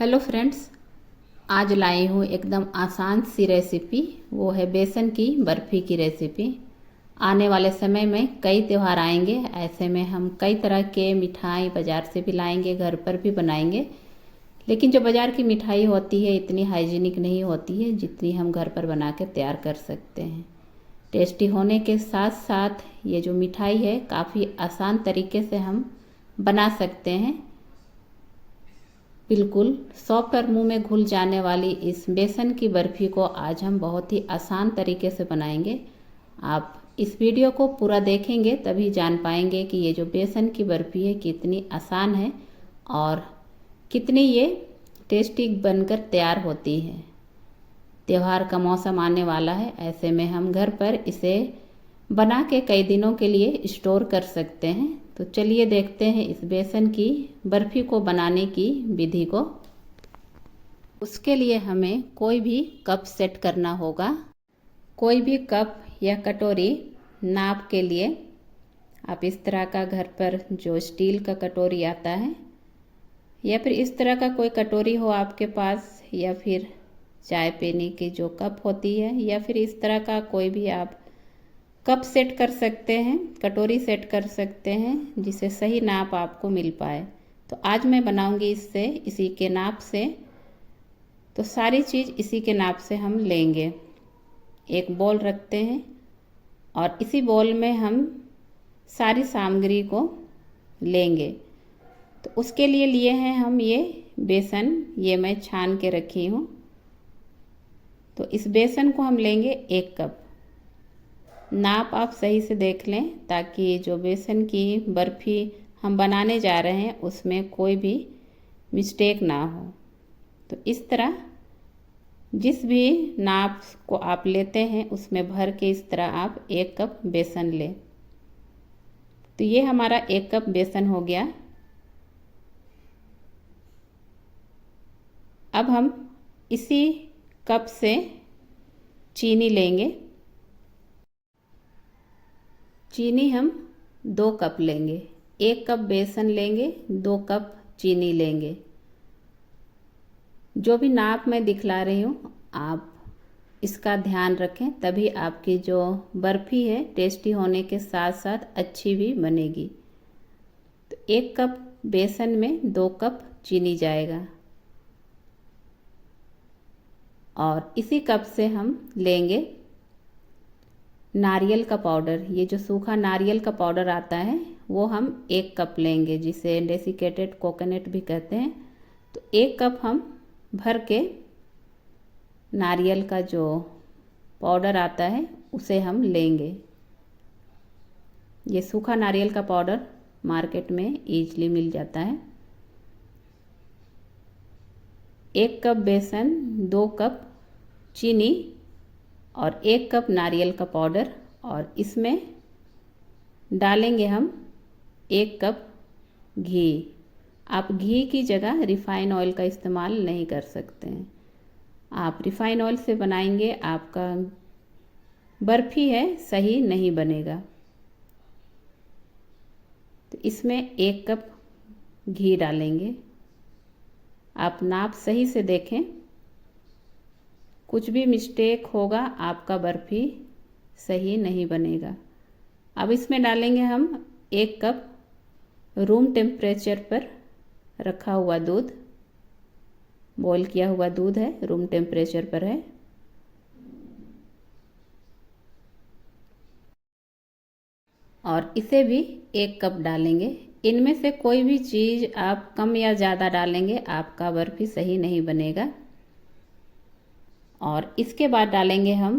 Hello friends, आज लाई हूँ एकदम आसान सी रेसिपी। वो है बेसन की बर्फ़ी की रेसिपी। आने वाले समय में कई त्यौहार आएंगे, ऐसे में हम कई तरह के मिठाई बाज़ार से भी लाएंगे, घर पर भी बनाएंगे। लेकिन जो बाज़ार की मिठाई होती है इतनी हाइजीनिक नहीं होती है जितनी हम घर पर बना के तैयार कर सकते हैं। टेस्टी होने के साथ साथ ये जो मिठाई है काफ़ी आसान तरीके से हम बना सकते हैं। बिल्कुल सॉफ्ट और मुंह में घुल जाने वाली इस बेसन की बर्फ़ी को आज हम बहुत ही आसान तरीके से बनाएंगे। आप इस वीडियो को पूरा देखेंगे तभी जान पाएंगे कि ये जो बेसन की बर्फ़ी है कितनी आसान है और कितनी ये टेस्टी बनकर तैयार होती है। त्योहार का मौसम आने वाला है, ऐसे में हम घर पर इसे बना के कई दिनों के लिए स्टोर कर सकते हैं। तो चलिए देखते हैं इस बेसन की बर्फ़ी को बनाने की विधि को। उसके लिए हमें कोई भी कप सेट करना होगा। कोई भी कप या कटोरी नाप के लिए आप इस तरह का घर पर जो स्टील का कटोरी आता है या फिर इस तरह का कोई कटोरी हो आपके पास, या फिर चाय पीने की जो कप होती है, या फिर इस तरह का कोई भी आप कप सेट कर सकते हैं, कटोरी सेट कर सकते हैं जिसे सही नाप आपको मिल पाए। तो आज मैं बनाऊंगी इससे इसी के नाप से। तो सारी चीज़ इसी के नाप से हम लेंगे। एक बॉल रखते हैं और इसी बॉल में हम सारी सामग्री को लेंगे। तो उसके लिए लिए हैं हम ये बेसन, ये मैं छान के रखी हूँ। तो इस बेसन को हम लेंगे 1 कप। नाप आप सही से देख लें ताकि जो बेसन की बर्फ़ी हम बनाने जा रहे हैं उसमें कोई भी मिस्टेक ना हो। तो इस तरह जिस भी नाप को आप लेते हैं उसमें भर के इस तरह आप 1 कप बेसन लें। तो ये हमारा 1 कप बेसन हो गया। अब हम इसी कप से चीनी लेंगे। चीनी हम 2 कप लेंगे। 1 कप बेसन लेंगे, 2 कप चीनी लेंगे। जो भी नाप मैं दिखला रही हूँ आप इसका ध्यान रखें, तभी आपकी जो बर्फ़ी है टेस्टी होने के साथ साथ अच्छी भी बनेगी। तो 1 कप बेसन में 2 कप चीनी जाएगा और इसी कप से हम लेंगे नारियल का पाउडर। ये जो सूखा नारियल का पाउडर आता है वो हम 1 कप लेंगे, जिसे डेसिकेटेड कोकोनट भी कहते हैं। तो 1 कप हम भर के नारियल का जो पाउडर आता है उसे हम लेंगे। ये सूखा नारियल का पाउडर मार्केट में ईजिली मिल जाता है। 1 कप बेसन, 2 कप चीनी और 1 कप नारियल का पाउडर, और इसमें डालेंगे हम 1 कप घी। आप घी की जगह रिफ़ाइन ऑयल का इस्तेमाल नहीं कर सकते हैं। आप रिफ़ाइन ऑयल से बनाएंगे आपका बर्फ़ी है सही नहीं बनेगा। तो इसमें 1 कप घी डालेंगे। आप नाप सही से देखें, कुछ भी मिस्टेक होगा आपका बर्फ़ी सही नहीं बनेगा। अब इसमें डालेंगे हम 1 कप रूम टेम्परेचर पर रखा हुआ दूध। बॉईल किया हुआ दूध है, रूम टेम्परेचर पर है। और इसे भी 1 कप डालेंगे। इनमें से कोई भी चीज़ आप कम या ज़्यादा डालेंगे आपका बर्फ़ी सही नहीं बनेगा। और इसके बाद डालेंगे हम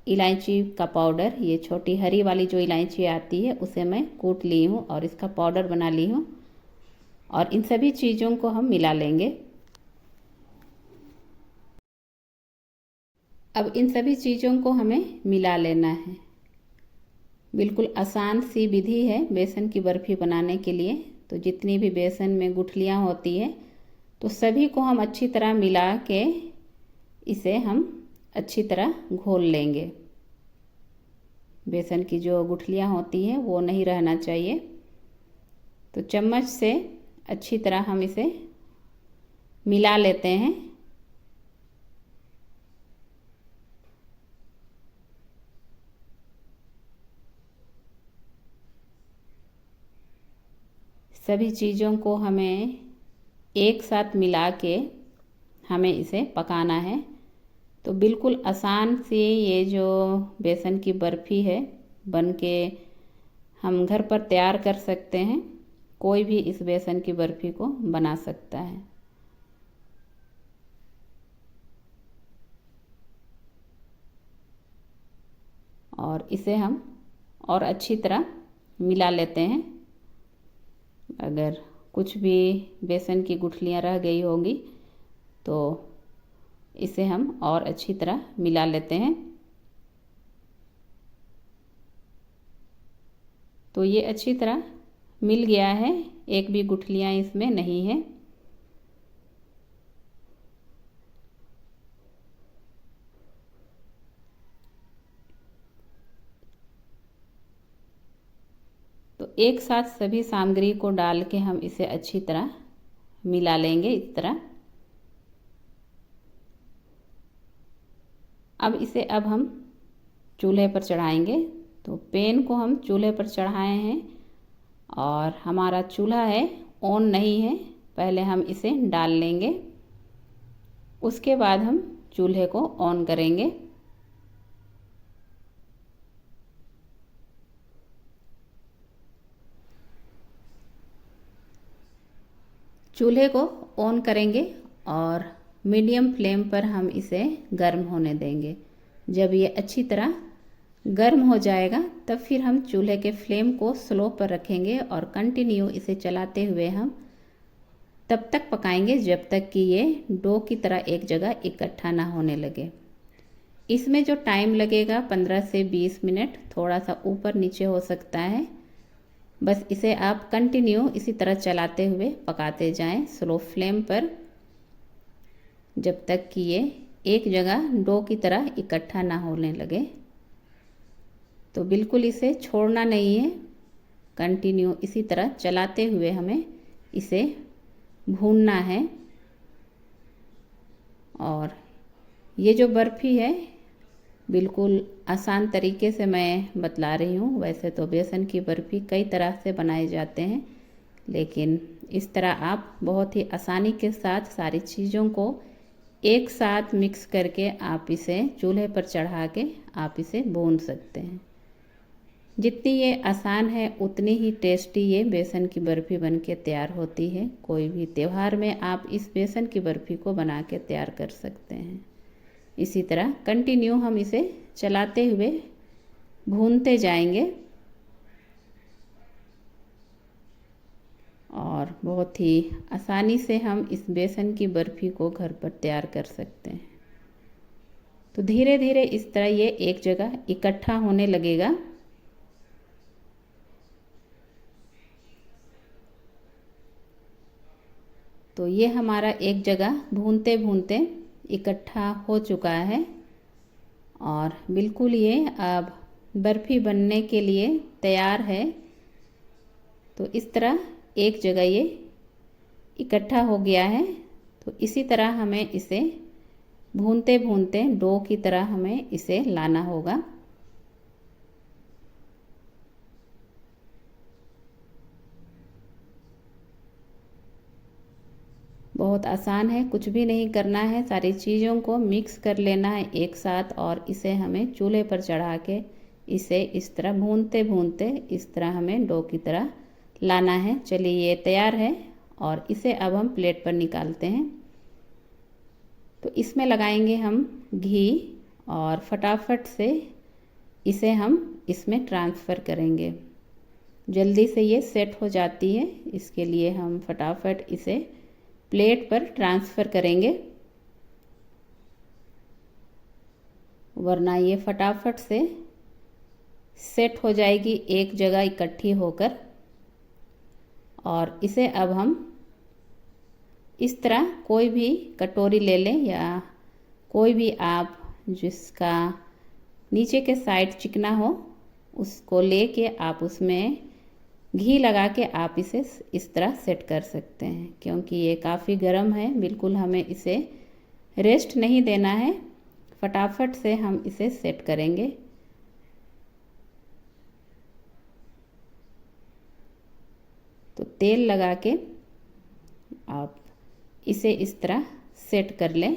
इलायची का पाउडर। ये छोटी हरी वाली जो इलायची आती है उसे मैं कूट ली हूँ और इसका पाउडर बना ली हूँ। और इन सभी चीज़ों को हम मिला लेंगे। अब इन सभी चीज़ों को हमें मिला लेना है। बिल्कुल आसान सी विधि है बेसन की बर्फ़ी बनाने के लिए। तो जितनी भी बेसन में गुठलियाँ होती है तो सभी को हम अच्छी तरह मिला के इसे हम अच्छी तरह घोल लेंगे। बेसन की जो गुठलियाँ होती हैं वो नहीं रहना चाहिए। तो चम्मच से अच्छी तरह हम इसे मिला लेते हैं। सभी चीज़ों को हमें एक साथ मिला के हमें इसे पकाना है। तो बिल्कुल आसान से ये जो बेसन की बर्फ़ी है बन के हम घर पर तैयार कर सकते हैं। कोई भी इस बेसन की बर्फ़ी को बना सकता है। और इसे हम और अच्छी तरह मिला लेते हैं। अगर कुछ भी बेसन की गुठलियाँ रह गई होंगी तो इसे हम और अच्छी तरह मिला लेते हैं। तो ये अच्छी तरह मिल गया है, एक भी गुठलियाँ इसमें नहीं है। तो एक साथ सभी सामग्री को डाल के हम इसे अच्छी तरह मिला लेंगे इस तरह। अब हम चूल्हे पर चढ़ाएंगे। तो पैन को हम चूल्हे पर चढ़ाए हैं और हमारा चूल्हा है ऑन नहीं है। पहले हम इसे डाल लेंगे, उसके बाद हम चूल्हे को ऑन करेंगे। चूल्हे को ऑन करेंगे और मीडियम फ्लेम पर हम इसे गर्म होने देंगे। जब ये अच्छी तरह गर्म हो जाएगा तब फिर हम चूल्हे के फ्लेम को स्लो पर रखेंगे और कंटिन्यू इसे चलाते हुए हम तब तक पकाएंगे जब तक कि ये डो की तरह एक जगह इकट्ठा ना होने लगे। इसमें जो टाइम लगेगा 15 से 20 मिनट, थोड़ा सा ऊपर नीचे हो सकता है। बस इसे आप कंटिन्यू इसी तरह चलाते हुए पकाते जाएं स्लो फ्लेम पर, जब तक कि ये एक जगह डो की तरह इकट्ठा ना होने लगे। तो बिल्कुल इसे छोड़ना नहीं है, कंटिन्यू इसी तरह चलाते हुए हमें इसे भूनना है। और ये जो बर्फ़ी है बिल्कुल आसान तरीके से मैं बतला रही हूँ। वैसे तो बेसन की बर्फ़ी कई तरह से बनाए जाते हैं, लेकिन इस तरह आप बहुत ही आसानी के साथ सारी चीज़ों को एक साथ मिक्स करके आप इसे चूल्हे पर चढ़ा के आप इसे भून सकते हैं। जितनी ये आसान है उतनी ही टेस्टी ये बेसन की बर्फ़ी बन के तैयार होती है। कोई भी त्यौहार में आप इस बेसन की बर्फ़ी को बना के तैयार कर सकते हैं। इसी तरह कंटिन्यू हम इसे चलाते हुए भूनते जाएंगे और बहुत ही आसानी से हम इस बेसन की बर्फ़ी को घर पर तैयार कर सकते हैं। तो धीरे धीरे इस तरह ये एक जगह इकट्ठा होने लगेगा। तो ये हमारा एक जगह भूनते भूनते इकट्ठा हो चुका है और बिल्कुल ये अब बर्फ़ी बनने के लिए तैयार है। तो इस तरह एक जगह ये इकट्ठा हो गया है। तो इसी तरह हमें इसे भूनते भूनते डो की तरह हमें इसे लाना होगा। बहुत आसान है, कुछ भी नहीं करना है, सारी चीज़ों को मिक्स कर लेना है एक साथ और इसे हमें चूल्हे पर चढ़ा के इसे इस तरह भूनते भूनते इस तरह हमें डो की तरह लाना है। चलिए ये तैयार है और इसे अब हम प्लेट पर निकालते हैं। तो इसमें लगाएंगे हम घी और फटाफट से इसे हम इसमें ट्रांसफ़र करेंगे। जल्दी से ये सेट हो जाती है, इसके लिए हम फटाफट इसे प्लेट पर ट्रांसफ़र करेंगे, वरना ये फटाफट से सेट हो जाएगी एक जगह इकट्ठी होकर। और इसे अब हम इस तरह कोई भी कटोरी ले लें या कोई भी आप जिसका नीचे के साइड चिकना हो उसको लेके आप उसमें घी लगा के आप इसे इस तरह सेट कर सकते हैं, क्योंकि ये काफ़ी गर्म है। बिल्कुल हमें इसे रेस्ट नहीं देना है, फटाफट से हम इसे सेट करेंगे। तो तेल लगा के आप इसे इस तरह सेट कर लें।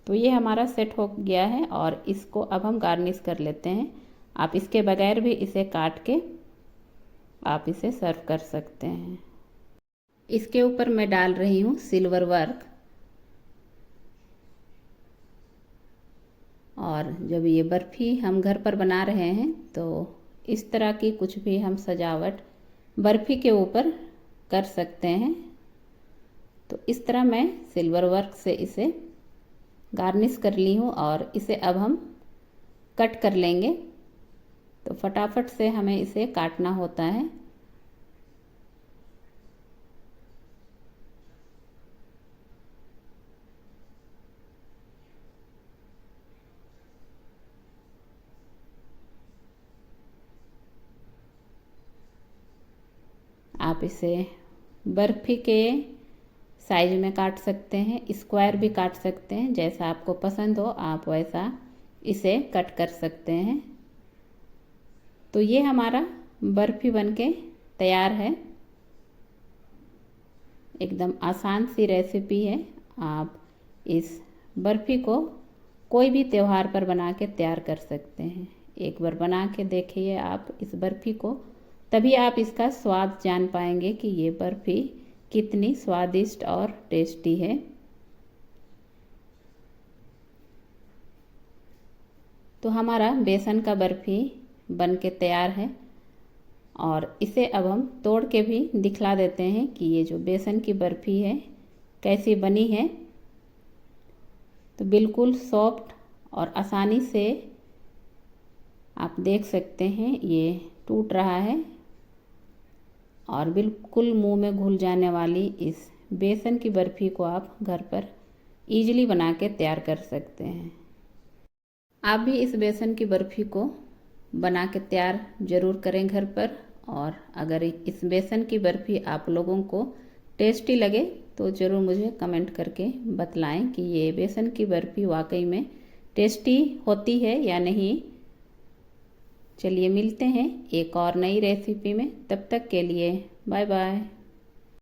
तो ये हमारा सेट हो गया है और इसको अब हम गार्निश कर लेते हैं। आप इसके बगैर भी इसे काट के आप इसे सर्व कर सकते हैं। इसके ऊपर मैं डाल रही हूँ सिल्वर वर्क। और जब ये बर्फ़ी हम घर पर बना रहे हैं तो इस तरह की कुछ भी हम सजावट बर्फ़ी के ऊपर कर सकते हैं। तो इस तरह मैं सिल्वर वर्क से इसे गार्निश कर ली हूँ और इसे अब हम कट कर लेंगे। तो फटाफट से हमें इसे काटना होता है। आप इसे बर्फ़ी के साइज में काट सकते हैं, स्क्वायर भी काट सकते हैं, जैसा आपको पसंद हो आप वैसा इसे कट कर सकते हैं। तो ये हमारा बर्फ़ी बनके तैयार है। एकदम आसान सी रेसिपी है। आप इस बर्फ़ी को कोई भी त्योहार पर बना के तैयार कर सकते हैं। एक बार बना के देखिए आप इस बर्फ़ी को, तभी आप इसका स्वाद जान पाएंगे कि ये बर्फ़ी कितनी स्वादिष्ट और टेस्टी है। तो हमारा बेसन का बर्फ़ी बन के तैयार है और इसे अब हम तोड़ के भी दिखला देते हैं कि ये जो बेसन की बर्फ़ी है कैसी बनी है। तो बिल्कुल सॉफ्ट और आसानी से आप देख सकते हैं ये टूट रहा है और बिल्कुल मुंह में घुल जाने वाली इस बेसन की बर्फ़ी को आप घर पर इजीली बना के तैयार कर सकते हैं। आप भी इस बेसन की बर्फ़ी को बना के तैयार ज़रूर करें घर पर। और अगर इस बेसन की बर्फ़ी आप लोगों को टेस्टी लगे तो ज़रूर मुझे कमेंट करके बतलाएं कि ये बेसन की बर्फ़ी वाकई में टेस्टी होती है या नहीं। चलिए मिलते हैं एक और नई रेसिपी में, तब तक के लिए बाय बाय।